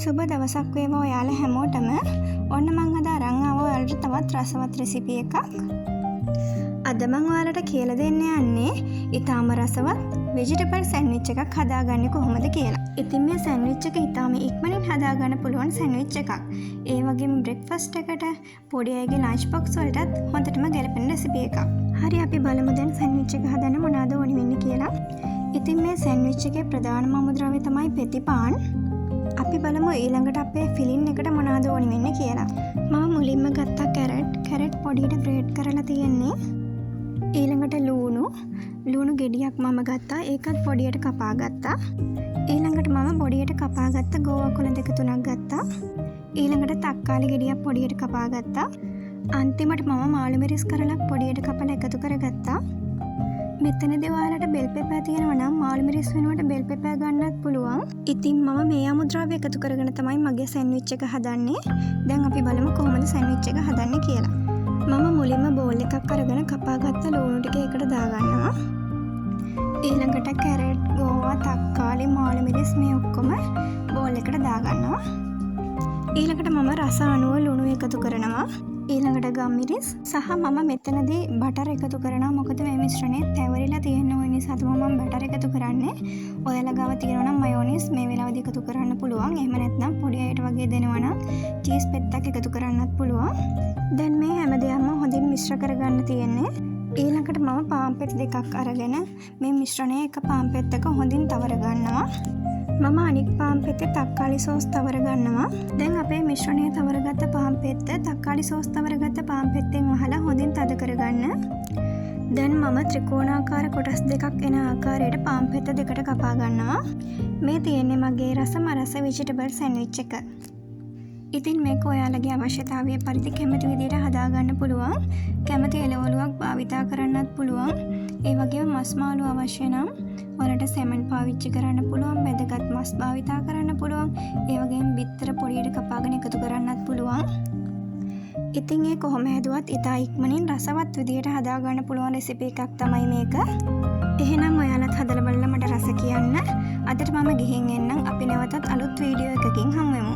සුබ දවසක් වේවා ඔයාලා හැමෝටම. ඔන්න මං අද අරන් ආවා ඔයාලට තවත් රසවත් රෙසිපි එකක්. අද මං ඔයාලට කියලා දෙන්න යන්නේ ඊටාම රසවත් වෙජිටබල් සෑන්ඩ්විච් එකක් හදාගන්නේ කොහොමද කියලා. ඉතින් මේ සෑන්ඩ්විච් එක ඊටාම ඉක්මනින් හදාගන්න පුළුවන් සෑන්ඩ්විච් එකක්. ඒ වගේම බ්‍රෙක්ෆාස්ට් එකට පොඩි අයගේ ලන්ච් බොක්ස් වලටත් හොඳටම ගැලපෙන රෙසිපි එකක්. හරි අපි බලමු දැන් සෑන්ඩ්විච් එක හදන්න මොනවද ඕනි වෙන්නේ කියලා. ඉතින් මේ සෑන්ඩ්විච් එකේ ප්‍රධානම අමුද්‍රව්‍ය තමයි පෙතිපාන්. අපි බලමු ඊළඟට අපේ ෆිලින් එකට මොනවද ඕනි වෙන්නේ කියලා. මම මුලින්ම ගත්තා කැරට් පොඩියට ග්‍රේට් කරලා තියෙන්නේ. ඊළඟට ලූණු ගෙඩියක් මම ගත්තා. ඒකත් පොඩියට කපා ගත්තා. ඊළඟට මම පොඩියට කපා ගත්ත ගෝවා කොළ 2-3ක් ගත්තා. ඊළඟට තක්කාලි ගෙඩියක් පොඩියට කපා ගත්තා. අන්තිමට මම මාළු මිරිස් කරලක් පොඩියට කපලා එකතු කරගත්තා. මෙතනදී ඔයාලට බෙල් පෙපර් තියෙනවා නම් මාළු මිරිස් වෙනුවට බෙල් පෙපර් ගන්නත් පුළුවන්. ඉතින් මම මේ අමුද්‍රව්‍ය එකතු කරගෙන තමයි මගේ සෑන්ඩ්විච් එක හදන්නේ. දැන් අපි බලමු කොහොමද සෑන්ඩ්විච් එක හදන්නේ කියලා. මම මුලින්ම බෝල් එකක් අරගෙන කපාගත්ත ලුණු ටික එකට දාගන්නවා. ඊළඟට කැරට්, ගෝවා, තක්කාලි, මාළු මිරිස් මේ ඔක්කොම බෝල් එකට දාගන්නවා. ඊළඟට මම රස අනුව ලුණු එකතු කරනවා. ඊළඟට ගම්මිරිස් සහ මම මෙතනදී බටර් එකතු කරනවා. මොකද මේ මිශ්‍රණය තැවරිලා තියෙන නිසා තමයි මම බටර් එකතු කරන්නේ. ඔයාලා ගාව තියෙනවා නම් මයෝනීස් මේ වෙලාවදී එකතු කරන්න පුළුවන්. එහෙම නැත්නම් පොඩි අයට වගේ දෙනවා නම් චීස් පෙත්තක් එකතු කරන්නත් පුළුවන්. දැන් මේ හැම දෙයක්ම හොඳින් මිශ්‍ර කරගන්න තියෙන්නේ. ඊළඟට මම පාන් පෙත් දෙකක් අරගෙන මේ මිශ්‍රණය එක පාන් පෙත්තක හොඳින් තවර ගන්නවා. මම අනික් පාන් පෙත්තේ තක්කාලි සෝස් තවර ගන්නවා. දැන් අපේ මිශ්‍රණය තවරගත්ත පාන් පෙත්ත තක්කාලි සෝස් තවරගත්ත පාන් පෙත්තෙන් වහලා හොඳින් තද කරගන්න. දැන් මම ත්‍රිකෝණාකාර කොටස් දෙකක් එන ආකාරයට පාන් පෙත්ත දෙකට කපා ගන්නවා. මේ තියෙන්නේ මගේ රස වෙජිටබල් සෑන්ඩ්විච් එක. ඉතින් මේක ඔයාලගේ අවශ්‍යතාවය පරිදි කැමති විදිහට හදාගන්න පුළුවන්. කැමති එළවලුවක් භාවිතා කරන්නත් පුළුවන්. ඒ වගේම මස් මාළු අවශ්‍ය නම් ඔයාලට සැමන් පාවිච්චි කරන්න පුළුවන්. වැදගත් මස් භාවිතා කරන්න පුළුවන්. ඒ වගේම බිත්තර පොඩියට කපාගෙන එකතු කරන්නත් පුළුවන්. ඉතින් ඒ කොහොම හැදුවත් ඉතා ඉක්මනින් රසවත් විදිහට හදාගන්න පුළුවන් රෙසිපි එකක් තමයි මේක. එහෙනම් ඔයාලත් හදලා බලලා මට රස කියන්න. අදට මම ගිහින් එන්නම්. අපි නැවතත් අලුත් වීඩියෝ එකකින් හමු වෙමු.